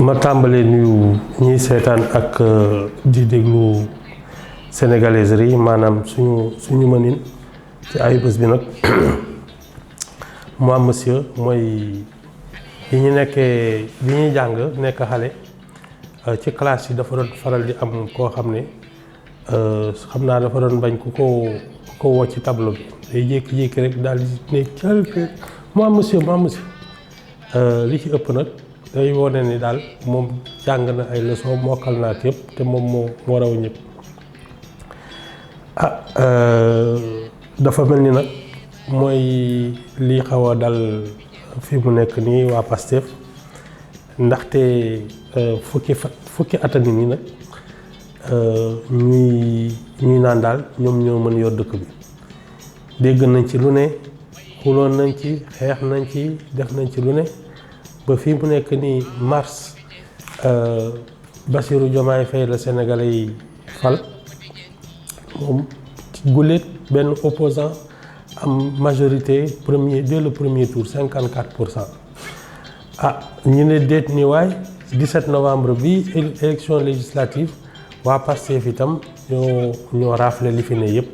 ma tàmbalee nuyu ñiy seetaan ak di déglu sénégalaiserie maanaam suñu mënin ci ay bés bi nag moi monsieur mooy bi ñu nekkee bi ñuy jàng nekk xale ci classe yi dafa doon faral di am koo xam ne xam naa dafa doon bañ ku ko woo ci tableau bi day jékki-jékki rek daal di ne quelque moi monsieur li ci ëpp nag day wone ni daal moom jàng na ay leçon mokkal naa képp te moom moo raw ñëpp dafa mel ni nag mooy lii xaw a dal fi mu nekk nii waa Pastef ndaxte fukki at a ngi nii nag ñuy naan daal ñoom ñoo mën yor dëkk bi dégg nañ ci lu ne xuloon nañ ci xeex nañ ci def nañ ci lu ne ba fii mu nekk nii mars Bassirou Diomaye Faye la Sénégalais yi fal moom guléet benn opposant am majorité dès le premier tour 54%. ñu ne déet ni waay 17 novembre bi élection législative waa Pastef itam ñoo rafle li fi ne yëpp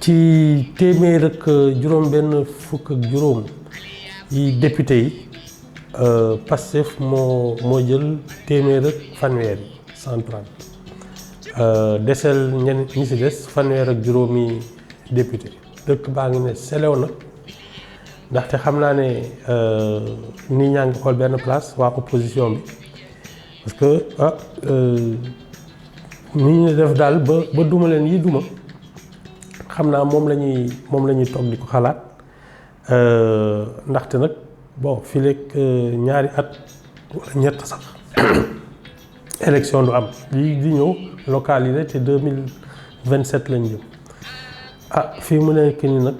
ci téeméer ak juróom benn fukk ak juróom yi député yi Pastef moo jël téeméer ak fanweer yi 130 desel ñi si des fanweer ak juróomi député dëkk baa ngi ne selew na ndaxte xam naa ne nit ñaa ngi xool benn place waa opposition bi parce que ni ñu def daal ba duma leen yi duma xam naa moom la ñuy toog di ko xalaat ndaxte nag bon fii léegi ñaari at wala ñett sax élection du am lii di ñëw local yi la te 2027 lañ jëm fii mu nekk ni nag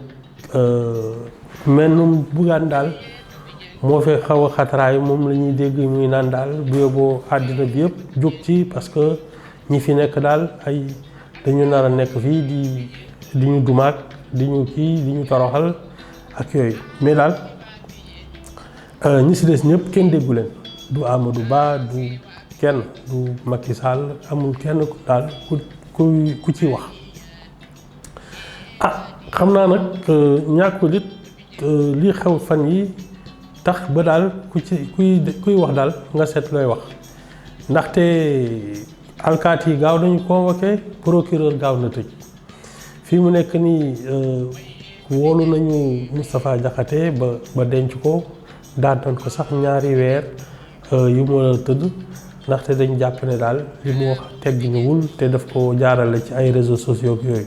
mennum Bougane daal moo fee xaw a xataraay moom la ñuy dégg muy naan daal bu yóbboo àddina bi yëpp jóg ci parce que ñi fi nekk daal ay dañu nar a nekk fii di ñu dumaak di ñu kii di ñu toroxal ak yooyu mais daal ñi si des ñëpp kenn déggu leen du Amadou Ba du kenn du Macky Sall amul kenn daal ku ci wax xam naa nag ñàkkul it lii xew fan yi tax ba daal kuy wax daal nga seet looy wax ndaxte alkaati yi gaaw nañu convoqué procureur gaaw na tëj fii mu nekk nii woolu nañu Moustapha Diakhaté ba denc ko daan nañ ko sax ñaari weer yu mu war a tëdd ndaxte dañ jàpp ne daal li mu wax tegginuwul te daf ko jaarale ci ay réseaux sociaux yooyu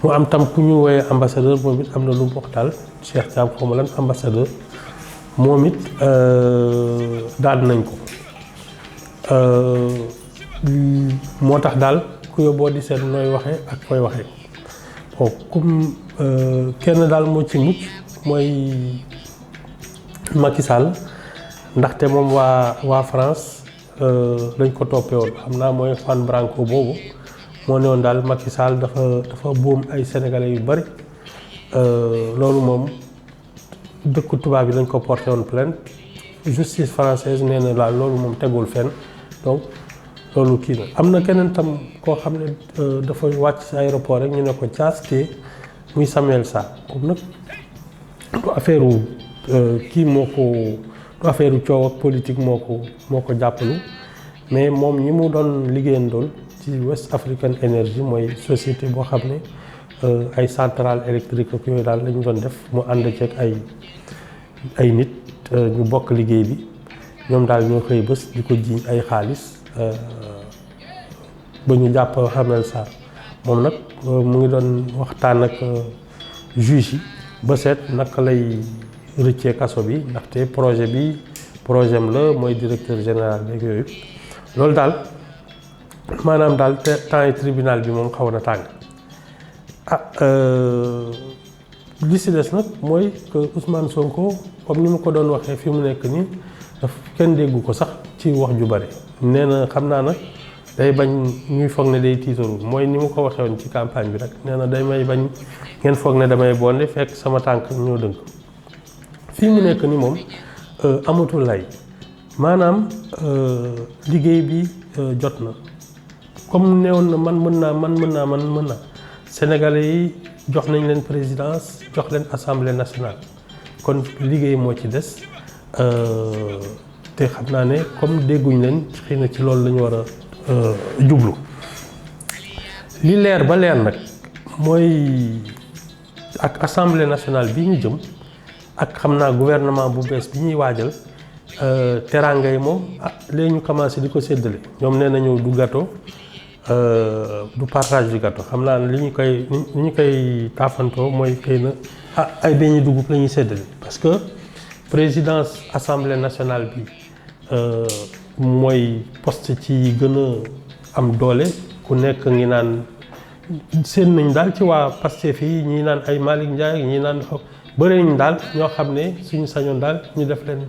mu am tam ku ñu woowee ambassadeur moom it am na lu mu wax daal Cheikh Thiam xaw ma lan ambassadeur moom it daan nañ ko moo tax daal ku yóbboo di seet nooy waxee ak koy waxee bon comme kenn daal moo ci mucc mooy Macky Sall ndaxte moom waa France dañ ko toppee woon xam naa mooy Juan Branco boobu moo ne woon daal Macky Sall dafa boom ay sénégalais yu bari loolu moom dëkku tubaab yi dañ ko porté woon plainte justice française nee na daal loolu moom tegul fenn donc loolu kii na am na keneen tam koo xam ne dafa wàcc ci aéroport rek ñu ne ko caas muy Samuel Sarr comme nag du affaire kii moo ko du affaire coow ak politique moo ko jàppalu mais moom ñi mu doon liggéeyandool ci West African Energy mooy société boo xam ne ay centrale électrique ak yooyu daal lañu doon def mu ànd ceeg ay nit ñu bokk liggéey bi ñoom daal ñoo xëy bés di ko jiiñ ay xaalis ba ñu jàpp Samuel Sarr moom nag mu ngi doon waxtaan ak juge yi ba seet naka lay rëccee kaso bi ndaxte projet am la mooy directeur général beeg yooyu loolu daal maanaam daal temps yi tribunal bi moom xaw na tàng li si des nag mooy que Ousmane Sonko comme ni ma ko doon waxee fi mu nekk nii daf kenn déggu ko sax ci wax ju bari nee na xam naa nag day bañ ñuy foog ne day tiitaru mooy ni mu ko waxee woon ci campagne bi rek nee na day may bañ ngeen foog ne damay bonde fekk sama tànk ñoo dënk fii mu nekk ni moom amatul lay maanaam liggéey bi jot na comme neewoon na man mën naa Sénégalais yi jox nañ leen présidence jox leen assemblée nationale kon liggéey moo ci des te xam naa ne comme dégguñ leen xëy na ci loolu la ñu war a jublu li leer ba leer nag mooy ak assemblée nationale bi ñu jëm ak xam naa gouvernement bu bees bi ñuy waajal teraanga yi moom léegi ñu commencé di ko séddale ñoom nee nañu du gâteau du partage du gâteau xam naa li ñu koy taafantoo mooy xëy na ay beñi dugub la ñuy séddale parce que présidence assemblée nationale bi mooy poste ci gën a am doole ku nekk ngi naan seen nañ daal ci waa Pastef yi ñii naan ay Malick Ndiaye ñii naan bëri nañ daal ñoo xam ne suñu sañoon daal ñu def leen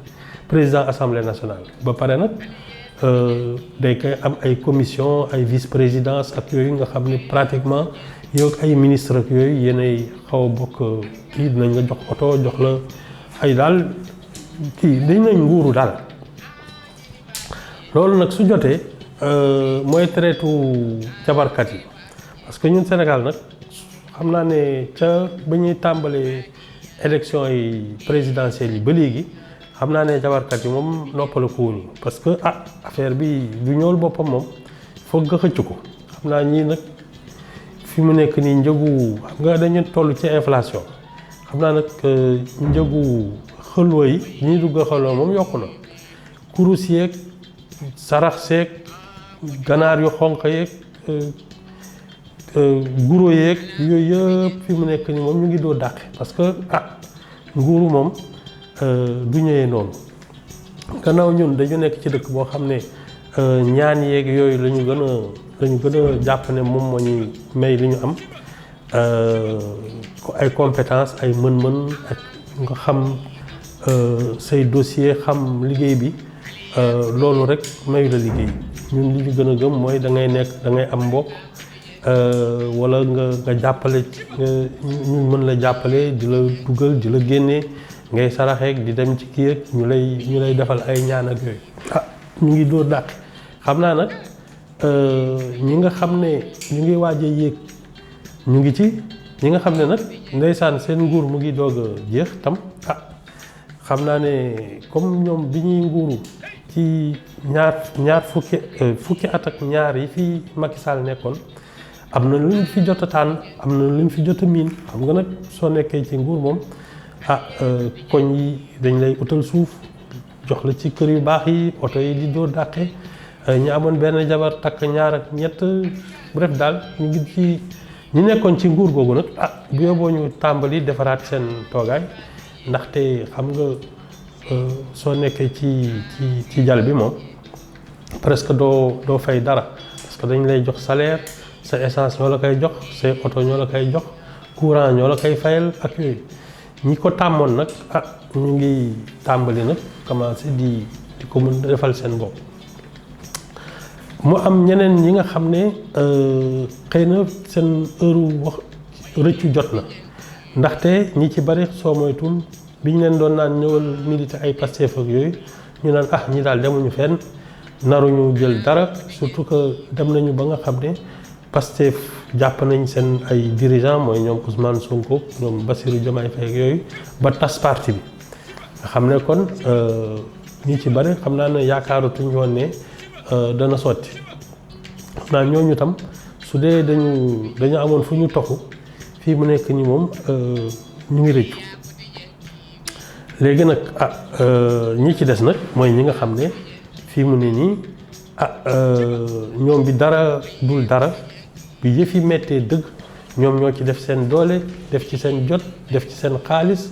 président assemblée nationale ba pare nag day koy am ay commission ay vice présidence ak yooyu nga xam ne pratiquement yow ak ay ministre ak yooyu yéenay xaw a bokk kii dinañ la jox oto jox la ay daal kii dañ nañ nguuru daal loolu nag su jotee mooy traitu jabarkat yi parce que ñun Sénégal nag xam naa ne ca ba ñuy tàmbalee élection yi présidentielles yi ba léegi xam naa ne jabarkat yi moom noppala ko wuñu parce que affaire bi du ñëwul boppam moom foog nga xëcc ko xam naa ñii nag fi mu nekk nii njëgu xam nga dañu toll ci inflation xam naa nag njëgu xëlwa yi ñii dugg xëlwa moom yokku na kurus yeeg sarax seeg ganaar yu xonq yeeg guro yeeg yooyu yëpp fi mu nekk nii moom ñu ngi doo dàqe parce que nguuru moom du ñëwee noonu gannaaw ñun dañu nekk ci dëkk boo xam ne ñaan yeeg yooyu la ñu gën a jàpp ne moom moo ñuy may li ñu am ay compétence ay mën-mën ak nga xam say dossier xam liggéey bi loolu rek mayu la liggéey ñun li ñu gën a gëm mooy da ngay am mbokk wala nga jàppale ñu mën la jàppale di la dugal di la génnee ngay saraxeek di dem ci kii ak ñu lay defal ay ñaan ak yooyu ñu ngi dóor dàq xam naa nag ñi nga xam ne ñu ngi waaj a yéeg ñu ngi ci ñi nga xam ne nag ndeysaan seen nguur mu ngi doog a jeex tam xam naa ne comme ñoom bi ñuy nguuru ci ñaar fukki at ak ñaar yi fi Macky Sall nekkoon am na lu ñu fi jot a tànn am na lu ñu fi jot a miin xam nga nag soo nekkee ci nguur moom koñ yi dañ lay utal suuf jox la ci kër yu baax yi oto yi di dóor dàqe ñu amoon benn jabar takk ñaar ak ñett bref daal ñu ngi ci ñi nekkoon ci nguur googu nag bu yóbboo ñu tàmbali defaraat seen toogaay ndaxte xam nga soo nekkee ci jal bi moom presque doo fay dara parce que dañ lay jox salaire sa essence ñoo la koy jox say oto ñoo la koy jox courant ñoo la koy fayal ak yooyu ñi ko tàmmoon nag ñu ngi tàmbali nag commencé di ko mën defal seen bopp mu am ñeneen ñi nga xam ne xëy na seen heure wax rëccu jot na ndaxte ñi ci bari soo moytul bi ñu leen doon naan ñëwal militer ay Pastef ak yooyu ñu naan ñi daal demuñu fenn naruñu jël dara surtout que dem nañu ba nga xam ne Pastef jàpp nañ seen ay dirigeants mooy ñoom Ousmane Sonko ñoom Bassirou Diomaye Faye yooyu ba tas parti bi nga xam ne kon ñi ci bari xam naa ne yaakaaratuñ woon ne dana sotti xam naa ñooñu tam su dee dañu amoon fu ñu toxu fii mu nekk ni moom ñu ngi rëccu léegi nag ñi ci des nag mooy ñi nga xam ne fii mu ne nii ñoom bi dara dul dara bi yëf yi méttee dëgg ñoom ñoo ci def seen doole def ci seen jot def ci seen xaalis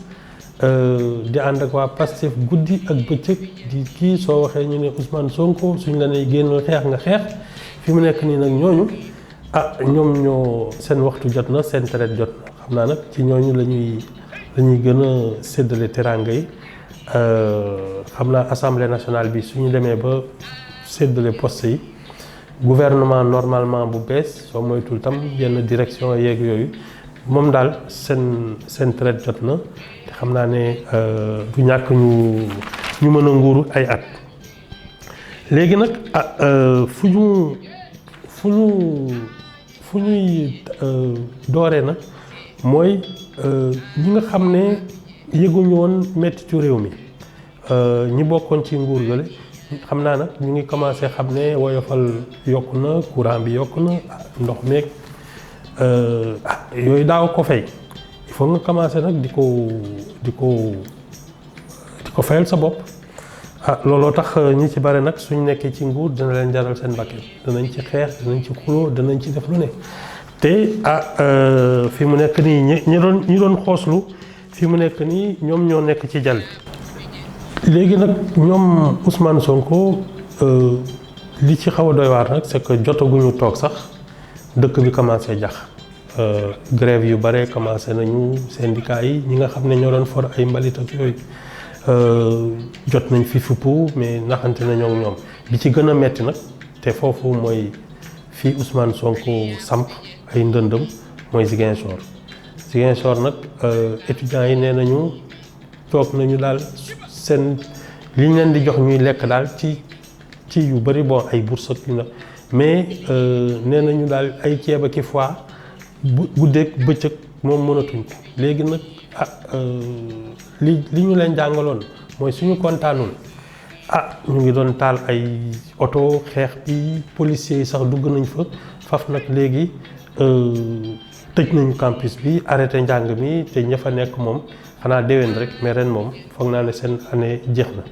di ànd ak waa Pastef guddi ak bëccëg di kii soo waxee ñu ne Ousmane Sonko suñ la ne génn xeex nga xeex fi mu nekk nii nag ñooñu ñoom ñoo seen waxtu jot na seen traite jot na xam naa nag ci ñooñu lañuy gën a séddale teraanga yi xam naa assemblée nationale bi suñu demee ba séddale poste yi gouvernement normalement bu bees soo moytul tam yenn direction yeeg yooyu moom daal seen traite jot na te xam naa ne du ñàkk ñu mën a nguuru ay at. léegi nag fu ñuy dooree nag mooy ñi nga xam ne yëguñu woon mettitu réew mi ñi bokkoon ci nguur gale xam naa nag ñu ngi commencé xam ne woyofal yokku na courant bi yokku na ndox meeg yooyu daaw ko fay il faut nga commencé nag di ko fayal sa bopp. looloo tax ñi ci bare nag suñ nekkee ci nguur dina leen jaral seen bakkan danañ ci xeex danañ ci xuloo danañ ci def lu ne te fi mu nekk nii ñi doon xooslu fi mu nekk nii ñoom ñoo nekk ci jàll. léegi nag ñoom Ousmane Sonko li ci xaw a doy waar nag c'est que jotaguñu toog sax dëkk bi commencé jax grève yu bare commencé nañu syndicat yi ñi nga xam ne ñoo doon for ay mbalit ak yooyu. jot nañ fi fippu mais naxante nañoo ak ñoom bi ci gën a metti nag te foofu mooy fii Ousmane Sonko samp ay ndëndëm mooy Ziguinchor nag étudiants yi nee nañu toog nañu daal seen li ñu leen di jox ñuy lekk daal ci yu bari bon ay bourse ak yu na mais nee nañu daal ay ceeb ak i foie guddeeg bëccëg moom mënatuñ ko léegi nag li ñu leen jàngaloon mooy suñu kontaanul ñu ngi doon taal ay oto xeex bi policiers yi sax dugg nañ fa faf nag léegi tëj nañu campus bi arrêté njàng mi te ña fa nekk moom xanaa déwén rek mais ren moom foog naa ne seen année jeex na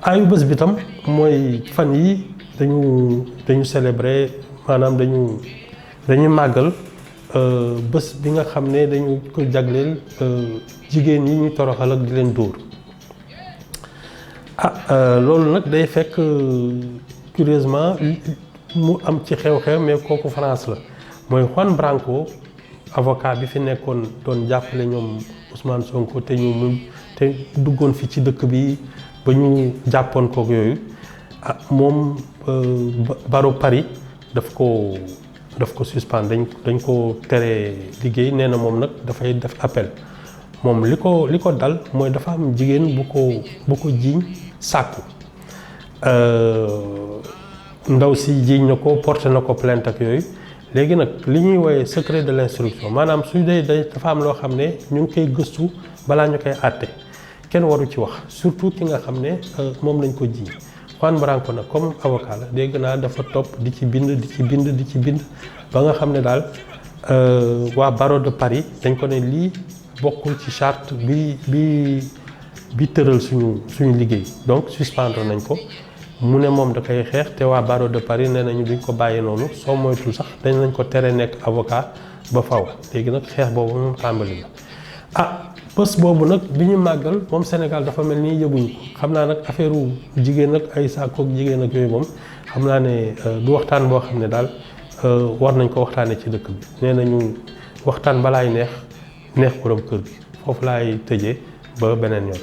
ayu bés bi tam mooy fan yi dañu célébrer maanaam dañu màggal bés bi nga xam ne dañu ko jagleel jigéen yi ñu toroxal ak di leen dóor loolu nag day fekk curieusement mu am ci xew-xew mais kooku France la mooy Juan Branco avocat bi fi nekkoon doon jàppale ñoom Ousmane Sonko te duggoon fi ci dëkk bi ba ñu jàppoon kook yooyu moom barreau Paris daf ko suspendre dañ ko tere liggéey nee na moom nag dafay def appel moom li ko dal mooy dafa am jigéen bu ko jiiñ sàkku ndaw si jiiñ na ko porté na ko plainte ak yooyu léegi nag li ñuy woowee secret de l'instruction maanaam su dee dafa am loo xam ne ñu ngi koy gëstu balaa ñu koy àtte kenn waru ci wax surtout ki nga xam ne moom lañ ko jiiñ Juan Branco nag comme avocat la dégg naa dafa topp di ci bind ba nga xam ne daal waa barreau de Paris dañ ko ne lii bokkul ci charte bi tëral suñu liggéey donc suspendre nañ ko mu ne moom da koy xeex te waa barreau de Paris nee nañu duñ ko bàyyi noonu soo moytul sax dañ nañ ko tere nekk avocat ba faw léegi nag xeex boobu moom tàmbali na bés boobu nag bi ñu màggal moom Sénégal dafa mel ni yëguñu ko xam naa nag affaire jigéen ak ay sàkkook jigéen ak yooyu moom xam naa ne du waxtaan boo xam ne daal war nañ ko waxtaanee ci dëkk bi nee nañu waxtaan balaay neex borom kër gi foofu laay tëjee ba beneen yoon.